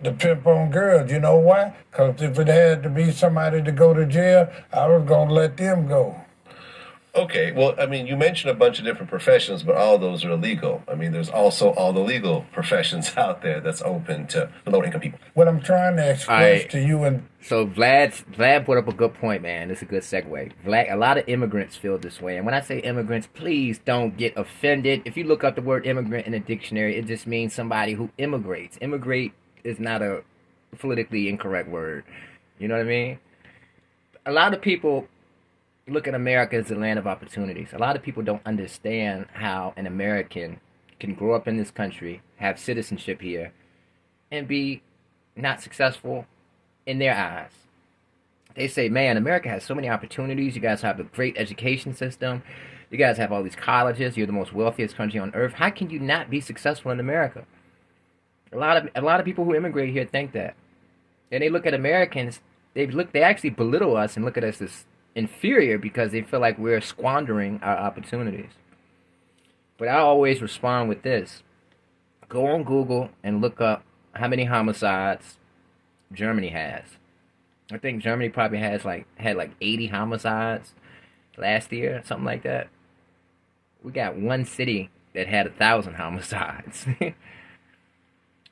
to pimp on girls. You know why? Because if it had to be somebody to go to jail, I was going to let them go. Okay, well, I mean, you mentioned a bunch of different professions, but all of those are illegal. I mean, there's also all the legal professions out there that's open to low income people. What I'm trying to All express right. to you and So Vlad brought up a good point, man. This is a good segue. Vlad, a lot of immigrants feel this way, and when I say immigrants, please don't get offended. If you look up the word immigrant in a dictionary, it just means somebody who immigrates. Immigrate is not a politically incorrect word. You know what I mean? A lot of people look at America as the land of opportunities. A lot of people don't understand how an American can grow up in this country, have citizenship here, and be not successful in their eyes. They say, man, America has so many opportunities. You guys have a great education system. You guys have all these colleges. You're the most wealthiest country on earth. How can you not be successful in America? A lot of people who immigrate here think that. And they look at Americans, they actually belittle us and look at us as inferior because they feel like we're squandering our opportunities. But I always respond with this. Go on Google and look up how many homicides Germany has. I think Germany probably had like 80 homicides last year, something like that. We got one city that had 1,000 homicides.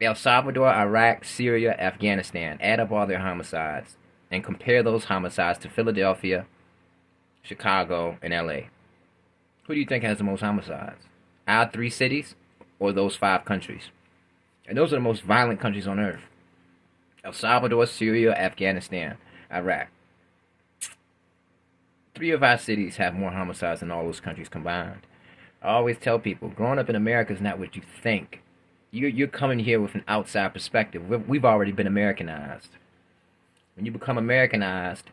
El Salvador, Iraq, Syria, Afghanistan. Add up all their homicides and compare those homicides to Philadelphia, Chicago, and LA. Who do you think has the most homicides? Our three cities or those five countries? And those are the most violent countries on earth. El Salvador, Syria, Afghanistan, Iraq. Three of our cities have more homicides than all those countries combined. I always tell people, growing up in America is not what you think. You're coming here with an outside perspective. We've already been Americanized. When you become Americanized,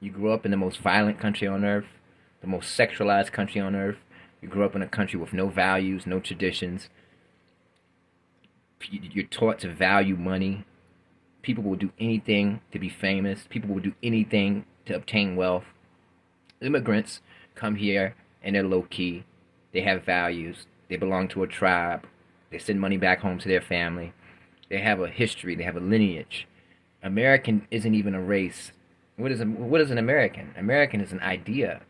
you grow up in the most violent country on earth, the most sexualized country on earth. You grow up in a country with no values, no traditions. You're taught to value money. People will do anything to be famous. People will do anything to obtain wealth. Immigrants come here and they're low key. They have values. They belong to a tribe. They send money back home to their family. They have a history. They have a lineage. American isn't even a race. What is an American? American is an idea.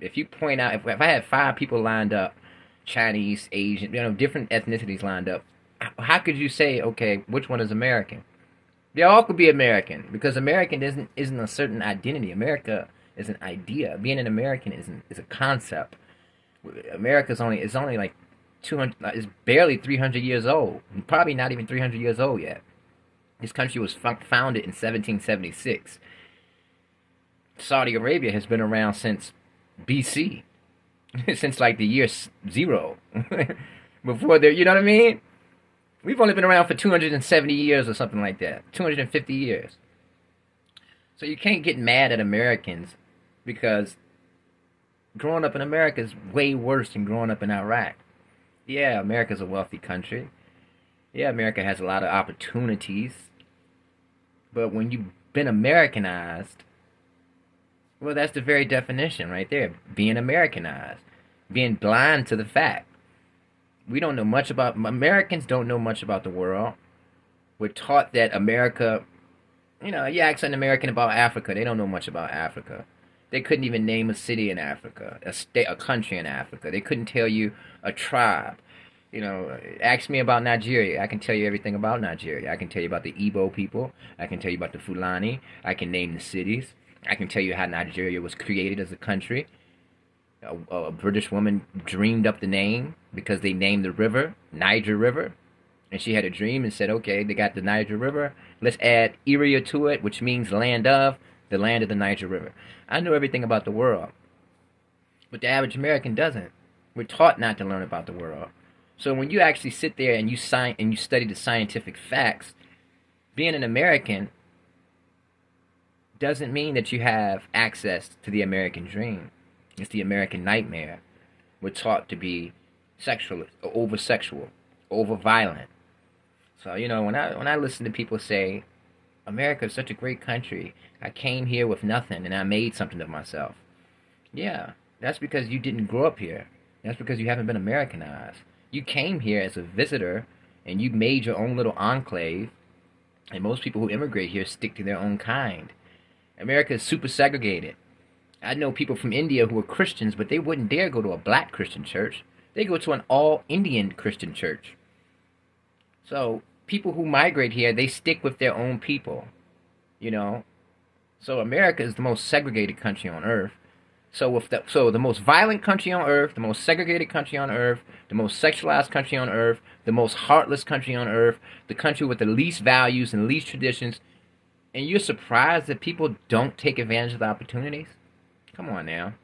If you point out, if I had 5 people lined up, Chinese, Asian, different ethnicities lined up, how could you say, okay, which one is American? They all could be American because American isn't a certain identity. America is an idea. Being an American is a concept. America is only like 200. It's barely 300 years old. Probably not even 300 years old yet. This country was founded in 1776. Saudi Arabia has been around since BC, since like the year 0. Before there, you know what I mean? We've only been around for 270 years or something like that. 250 years. So you can't get mad at Americans because growing up in America is way worse than growing up in Iraq. Yeah, America's a wealthy country. Yeah, America has a lot of opportunities. But when you've been Americanized, well, that's the very definition right there. Being Americanized. Being blind to the fact. Americans don't know much about the world. We're taught that America, you ask an American about Africa, they don't know much about Africa. They couldn't even name a city in Africa, a country in Africa. They couldn't tell you a tribe. Ask me about Nigeria. I can tell you everything about Nigeria. I can tell you about the Igbo people. I can tell you about the Fulani. I can name the cities. I can tell you how Nigeria was created as a country. A British woman dreamed up the name because they named the river Niger River. And she had a dream and said, okay, they got the Niger River. Let's add Iria to it, which means land of the Niger River. I know everything about the world. But the average American doesn't. We're taught not to learn about the world. So when you actually sit there and you study the scientific facts, being an American doesn't mean that you have access to the American dream. It's the American nightmare. We're taught to be sexual, over violent. So when I listen to people say, America is such a great country, I came here with nothing and I made something of myself. Yeah, that's because you didn't grow up here. That's because you haven't been Americanized. You came here as a visitor and you made your own little enclave And most people who immigrate here stick to their own kind. America is super segregated. I know people from India who are Christians, but they wouldn't dare go to a black Christian church. They go to an all-Indian Christian church. So people who migrate here, they stick with their own people, you know. So America is the most segregated country on earth. So the most violent country on earth, the most segregated country on earth, the most sexualized country on earth, the most heartless country on earth, the country with the least values and least traditions, and you're surprised that people don't take advantage of the opportunities? Come on now.